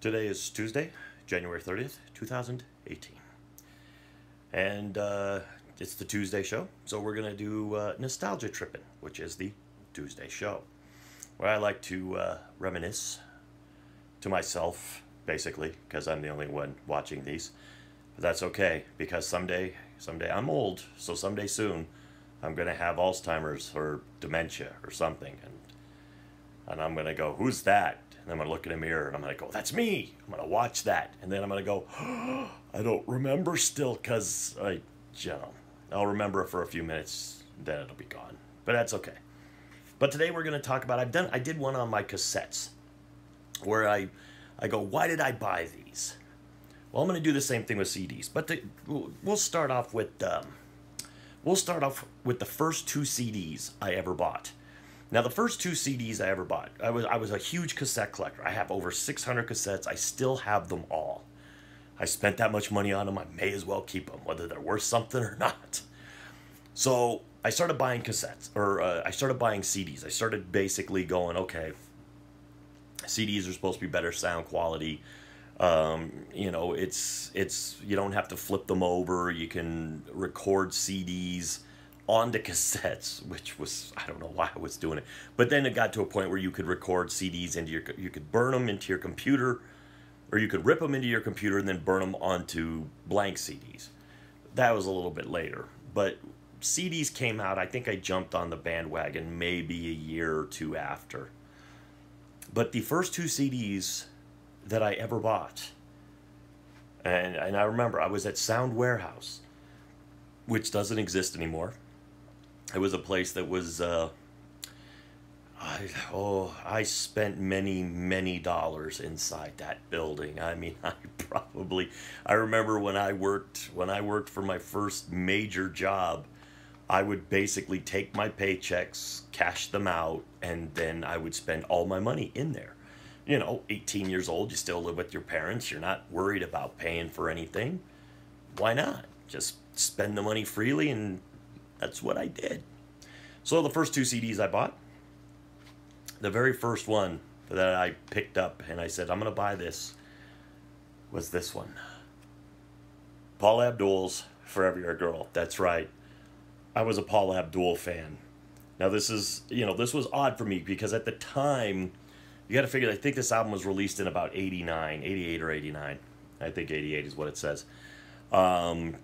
Today is Tuesday, January 30th, 2018. And it's the Tuesday show, so we're going to do Nostalgia Trippin', which is the Tuesday show, where I like to reminisce to myself, basically, because I'm the only one watching these. But that's okay, because someday I'm old, so someday soon I'm going to have Alzheimer's or dementia or something, and I'm going to go, who's that? And I'm going to look in a mirror and I'm going to go, that's me. I'm going to watch that. And then I'm going to go, oh, I don't remember still, because I'll remember it for a few minutes, then it'll be gone. But that's okay. But today we're going to talk about, I did one on my cassettes where I go, why did I buy these? Well, I'm going to do the same thing with CDs, but we'll start off with the first two CDs I ever bought. Now, the first two CDs I ever bought, I was a huge cassette collector. I have over 600 cassettes. I still have them all. I spent that much money on them. I may as well keep them, whether they're worth something or not. So I started buying cassettes, or I started buying CDs. I started basically going, okay, CDs are supposed to be better sound quality. It's you don't have to flip them over. You can record CDs onto cassettes, which was, I don't know why I was doing it. But then it got to a point where you could record CDs into you could burn them into your computer, or you could rip them into your computer and then burn them onto blank CDs. That was a little bit later. But CDs came out, I think I jumped on the bandwagon maybe a year or two after. But the first two CDs that I ever bought, and I remember I was at Sound Warehouse, which doesn't exist anymore. It was a place that was, I spent many dollars inside that building. I mean, I remember when I worked for my first major job, I would basically take my paychecks, cash them out, and then I would spend all my money in there. 18 years old, you still live with your parents, you're not worried about paying for anything. Why not? Just spend the money freely, and that's what I did. So the first two CDs I bought, the very first one that I picked up and I said, I'm going to buy this, was this one. Paul Abdul's Forever Your Girl. That's right. I was a Paul Abdul fan. Now this was odd for me because at the time, you got to figure, I think this album was released in about 88 or 89. I think 88 is what it says.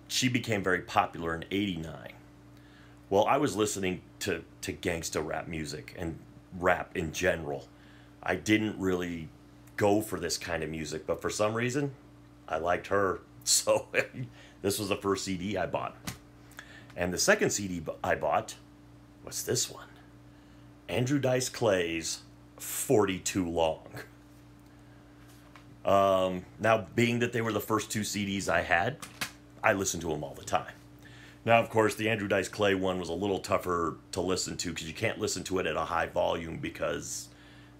She became very popular in 89. Well, I was listening to gangsta rap music and rap in general. I didn't really go for this kind of music, but for some reason, I liked her. So this was the first CD I bought. And the second CD I bought was this one. Andrew Dice Clay's 42 Long. Now, being that they were the first two CDs I had, I listened to them all the time. Now, of course, the Andrew Dice Clay one was a little tougher to listen to because you can't listen to it at a high volume because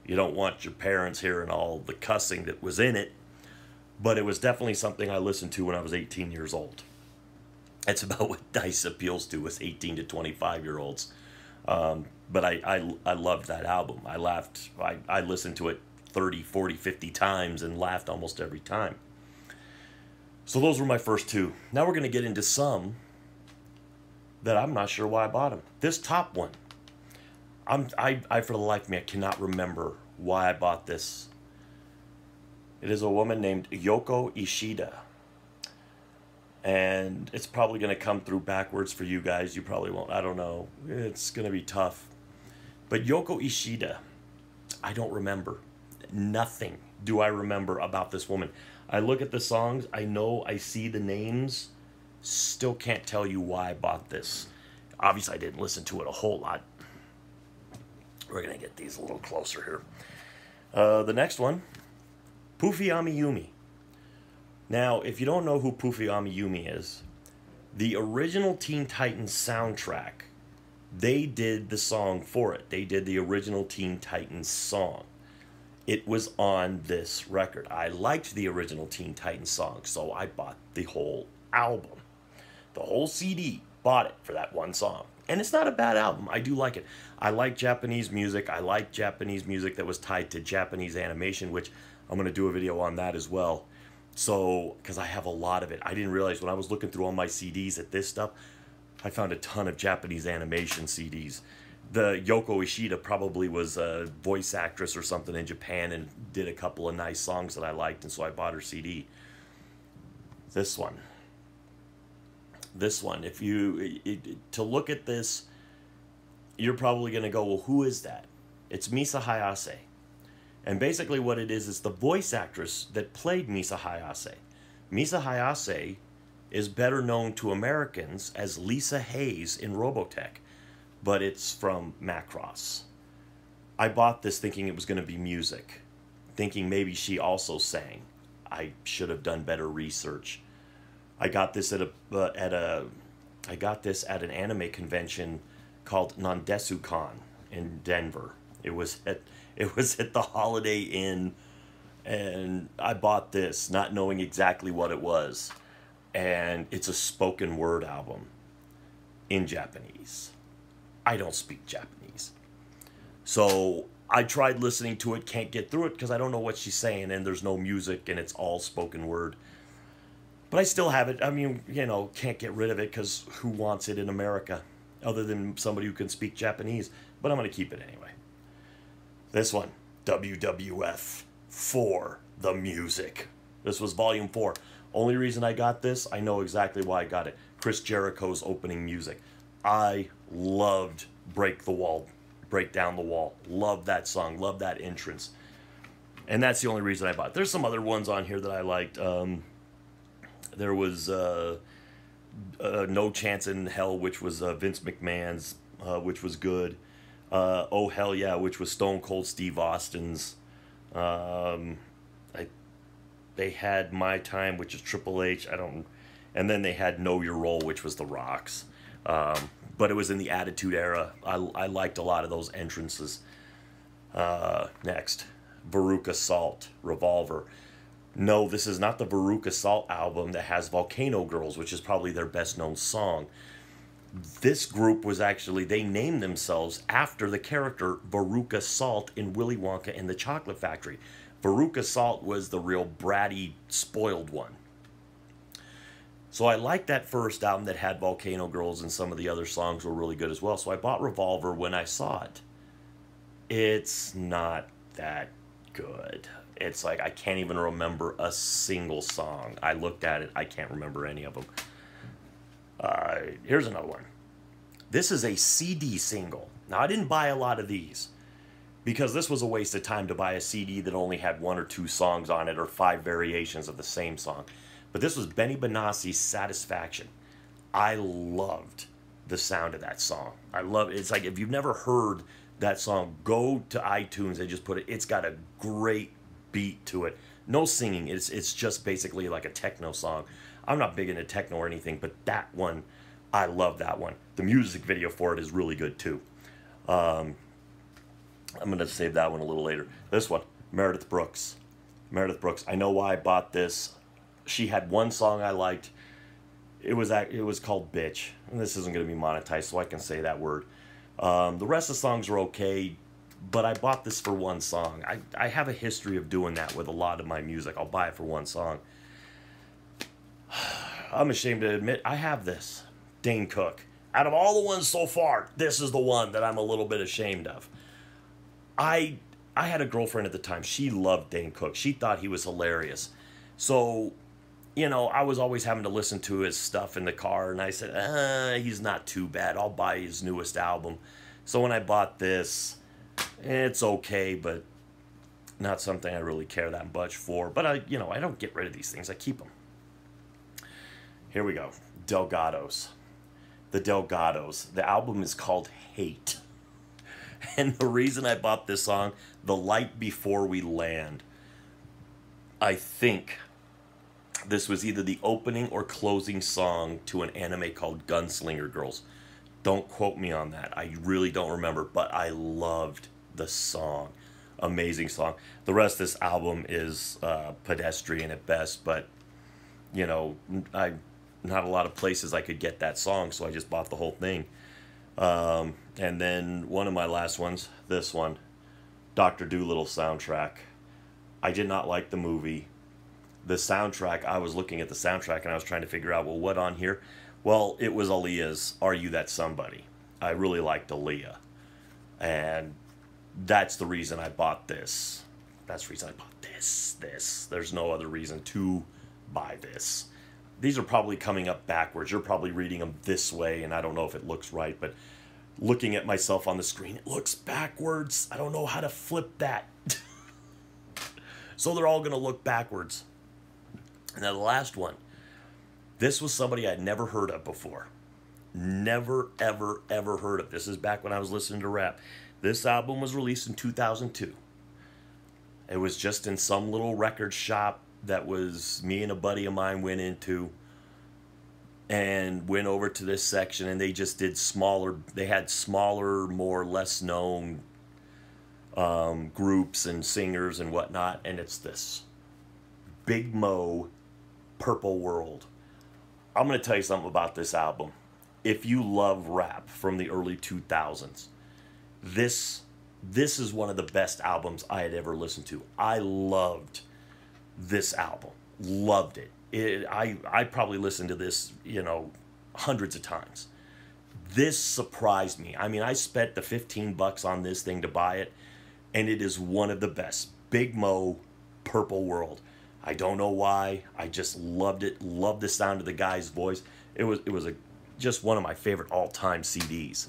you don't want your parents hearing all the cussing that was in it. But it was definitely something I listened to when I was 18 years old. That's about what Dice appeals to, is 18 to 25-year-olds. But I loved that album. I laughed. I listened to it 30, 40, 50 times and laughed almost every time. So those were my first two. Now we're going to get into some that I'm not sure why I bought them. This top one, I for the life of me, I cannot remember why I bought this. It is a woman named Yoko Ishida. And it's probably going to come through backwards for you guys. You probably won't. I don't know. It's going to be tough. But Yoko Ishida, I don't remember. Nothing do I remember about this woman. I look at the songs. I know I see the names. Still can't tell you why I bought this. Obviously, I didn't listen to it a whole lot. We're going to get these a little closer here. The next one, Puffy Amiyumi. Now, if you don't know who Puffy Amiyumi is, the original Teen Titans soundtrack, they did the song for it. They did the original Teen Titans song. It was on this record. I liked the original Teen Titans song, so I bought the whole album. The whole CD, bought it for that one song. And it's not a bad album. I do like it. I like Japanese music. I like Japanese music that was tied to Japanese animation, which I'm going to do a video on that as well. So, because I have a lot of it. I didn't realize when I was looking through all my CDs at this stuff, I found a ton of Japanese animation CDs. The Yoko Ishida probably was a voice actress or something in Japan and did a couple of nice songs that I liked, and so I bought her CD. This one. This one. If you to look at this, you're probably going to go, well, who is that? It's Misa Hayase. And basically what it is the voice actress that played Misa Hayase. Misa Hayase is better known to Americans as Lisa Hayes in Robotech, but it's from Macross. I bought this thinking it was going to be music, thinking maybe she also sang. I should have done better research. I got this at an anime convention called Nandesu-Con in Denver. It was at the Holiday Inn, and I bought this not knowing exactly what it was. And it's a spoken word album in Japanese. I don't speak Japanese. So I tried listening to it, can't get through it because I don't know what she's saying, and there's no music, and it's all spoken word. But I still have it. I mean, you know, can't get rid of it because who wants it in America other than somebody who can speak Japanese? But I'm going to keep it anyway. This one, WWF for the music. This was volume 4. Only reason I got this, I know exactly why I got it. Chris Jericho's opening music. I loved Break Down the Wall. Loved that song. Loved that entrance. And that's the only reason I bought it. There's some other ones on here that I liked. There was No Chance in Hell, which was Vince McMahon's, which was good. Oh Hell Yeah, which was Stone Cold Steve Austin's. They had My Time, which is Triple H. And then they had Know Your Role, which was The Rock's. But it was in the Attitude Era. I liked a lot of those entrances. Next, Veruca Salt, Revolver. No, this is not the Veruca Salt album that has Volcano Girls, which is probably their best known song. This group was actually, they named themselves after the character Veruca Salt in Willy Wonka and the Chocolate Factory. Veruca Salt was the real bratty, spoiled one. So I liked that first album that had Volcano Girls, and some of the other songs were really good as well. So I bought Revolver when I saw it. It's not that good. It's like I can't even remember a single song. I looked at it, I can't remember any of them. Here's another one. This is a CD single. Now, I didn't buy a lot of these because this was a waste of time to buy a CD that only had 1 or 2 songs on it or 5 variations of the same song. But this was Benny Benassi's Satisfaction. I loved the sound of that song. I love it. It's like if you've never heard that song, go to iTunes and just put it. It's got a great beat to it. No singing. It's just basically like a techno song. I'm not big into techno or anything, but that one, I love that one. The music video for it is really good too. I'm going to save that one a little later. This one, Meredith Brooks. Meredith Brooks. I know why I bought this. She had one song I liked. It was called Bitch. And this isn't going to be monetized, so I can say that word. The rest of the songs are okay, but I bought this for one song. I have a history of doing that with a lot of my music. I'll buy it for one song. I'm ashamed to admit I have this. Dane Cook. Out of all the ones so far, this is the one that I'm a little bit ashamed of. I had a girlfriend at the time. She loved Dane Cook. She thought he was hilarious. So, you know, I was always having to listen to his stuff in the car, and I said, he's not too bad. I'll buy his newest album. So when I bought this, it's okay, but not something I really care that much for. But I don't get rid of these things. I keep them. Here we go. Delgados. The Delgados. The album is called Hate. And the reason I bought this song, The Light Before We Land, I think this was either the opening or closing song to an anime called Gunslinger Girls. Don't quote me on that. I really don't remember, but I loved the song. Amazing song. The rest of this album is pedestrian at best, but, you know, not a lot of places I could get that song, so I just bought the whole thing. And then one of my last ones, this one, Dr. Dolittle soundtrack. I did not like the movie. The soundtrack, I was looking at the soundtrack and I was trying to figure out, well, what on here? Well, it was Aaliyah's Are You That Somebody? I really liked Aaliyah. And that's the reason I bought this. That's the reason I bought this. There's no other reason to buy this. These are probably coming up backwards. You're probably reading them this way, and I don't know if it looks right, but looking at myself on the screen, it looks backwards. I don't know how to flip that. So they're all going to look backwards. And then the last one. This was somebody I'd never heard of before. Never, ever, ever heard of. This is back when I was listening to rap. This album was released in 2002. It was just in some little record shop that was me and a buddy of mine went into, and went over to this section, and they just did smaller, they had smaller, more less known groups and singers and whatnot, and it's this Big Mo, Purple World. I'm going to tell you something about this album. If you love rap from the early 2000s, this is one of the best albums I had ever listened to. I loved this album. Loved it. I probably listened to this, hundreds of times. This surprised me. I mean, I spent the $15 on this thing to buy it, and it is one of the best. Big Mo, Purple World. I don't know why. I just loved it. Loved the sound of the guy's voice. It was just one of my favorite all-time CDs.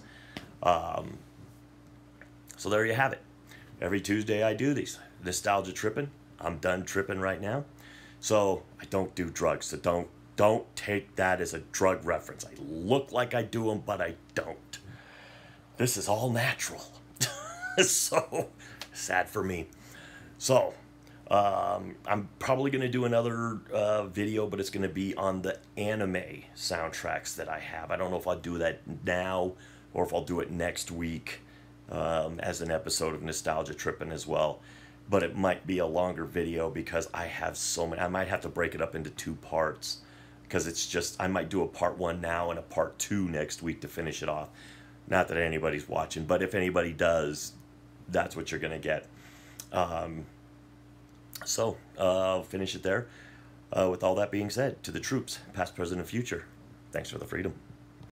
So there you have it. Every Tuesday I do these. Nostalgia Trippin'. I'm done tripping right now. So I don't do drugs. So don't take that as a drug reference. I look like I do them, but I don't. This is all natural. So sad for me. So I'm probably going to do another video, but it's going to be on the anime soundtracks that I have. I don't know if I'll do that now or if I'll do it next week as an episode of Nostalgia Trippin' as well. But it might be a longer video because I have so many. I might have to break it up into 2 parts because it's just, I might do a part 1 now and a part 2 next week to finish it off. Not that anybody's watching, but if anybody does, that's what you're going to get. So I'll finish it there. With all that being said, to the troops, past, present, and future, thanks for the freedom.